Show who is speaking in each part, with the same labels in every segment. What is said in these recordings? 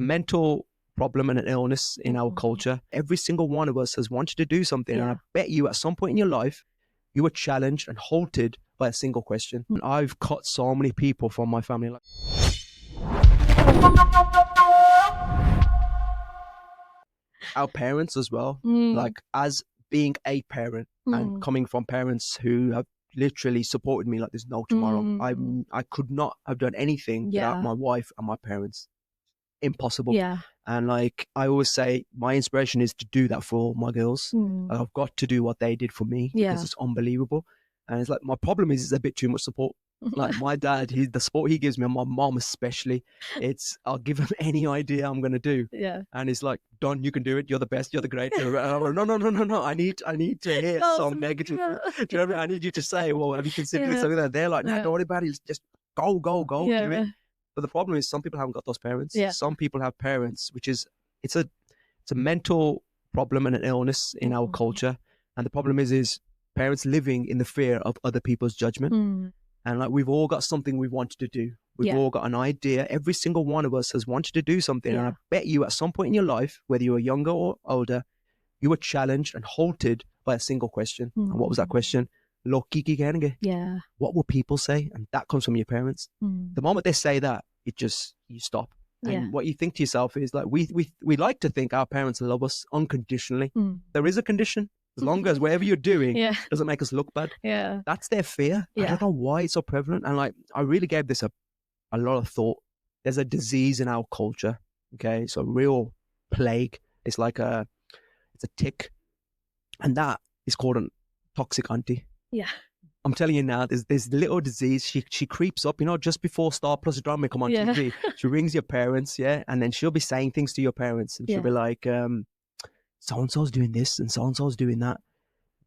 Speaker 1: mental problem and an illness in our culture. Every single one of us has wanted to do something. And I bet you at some point in your life, you were challenged and halted by a single question. And I've cut so many people from my family. Our parents as well, like as being a parent and coming from parents who have literally supported me like there's no tomorrow. I could not have done anything without my wife and my parents. Impossible. And like I always say, my inspiration is to do that for all my girls. I've got to do what they did for me because it's unbelievable. And it's like my problem is it's a bit too much support. Like my dad, the support he gives me, and my mom especially, I'll give him any idea I'm gonna do. And it's like, Don, you can do it, you're the best, you're the greatest. And I'm like, no. I need to hear some negative. Do you know what I mean? I need you to say, well, have you considered something that they're like, no, don't worry about it, just go. Do you know what I mean? But the problem is some people haven't got those parents. Some people have parents, which is it's a mental problem and an illness in our culture. And the problem is parents living in the fear of other people's judgment. And like we've all got something we wanted to do. We've all got an idea. Every single one of us has wanted to do something. And I bet you at some point in your life, whether you were younger or older, you were challenged and halted by a single question. And what was that question? What will people say? And that comes from your parents. The moment they say that, you stop. And what you think to yourself is like, we like to think our parents love us unconditionally. There is a condition. As long as whatever you're doing doesn't make us look bad. That's their fear. I don't know why it's so prevalent. And like, I really gave this a lot of thought. There's a disease in our culture. Okay. It's a real plague. It's like it's a tick. And that is called a toxic auntie. I'm telling you now, there's this little disease. She creeps up, just before Star Plus drama come on TV. She rings your parents, and then she'll be saying things to your parents. And she'll be like, so-and-so's doing this and so-and-so's doing that.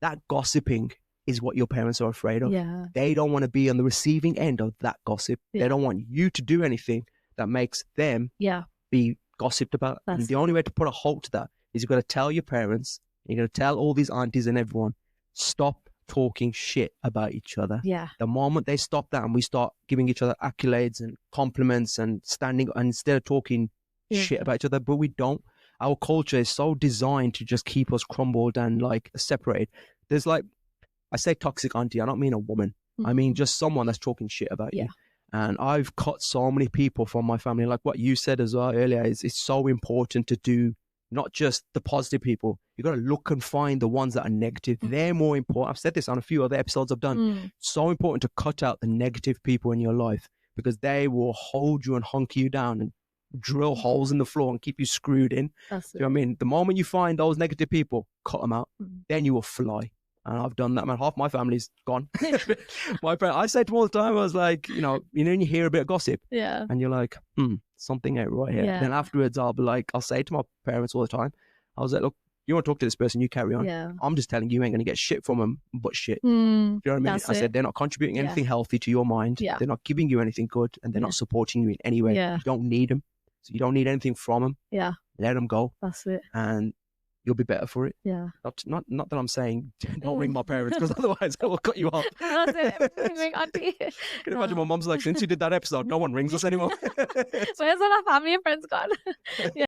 Speaker 1: That gossiping is what your parents are afraid of. They don't want to be on the receiving end of that gossip. They don't want you to do anything that makes them be gossiped about. And the only way to put a halt to that is you've got to tell your parents, you've got to tell all these aunties and everyone, stop talking shit about each other. The moment they stop that and we start giving each other accolades and compliments and standing, and instead of talking shit about each other, but we don't. Our culture is so designed to just keep us crumbled and like separated. There's like, I say toxic auntie, I don't mean a woman. I mean just someone that's talking shit about you. And I've cut so many people from my family. Like what you said as well earlier, it's so important to do not just the positive people. You got to look and find the ones that are negative. They're more important. I've said this on a few other episodes I've done. So important to cut out the negative people in your life because they will hold you and hunker you down and drill holes in the floor and keep you screwed in. Do you know what I mean? The moment you find those negative people, cut them out. Then you will fly. And I've done that, man. Half my family's gone. My parents, I say to them all the time, I was like, you hear a bit of gossip. And you're like, something ain't right here. Then afterwards, I'll say to my parents all the time, I was like, look, you want to talk to this person, you carry on. I'm just telling you, you ain't going to get shit from them, but shit. Do you know what I mean? I said, they're not contributing anything healthy to your mind. They're not giving you anything good, and they're not supporting you in any way. You don't need them. So you don't need anything from them. Let them go.
Speaker 2: That's it.
Speaker 1: And you'll be better for it. Not that I'm saying don't ring my parents, because otherwise I will cut you off.
Speaker 2: That's it. Ring auntie.
Speaker 1: Can you imagine my mom's like, since you did that episode, no one rings us anymore.
Speaker 2: Where's all our family and friends gone?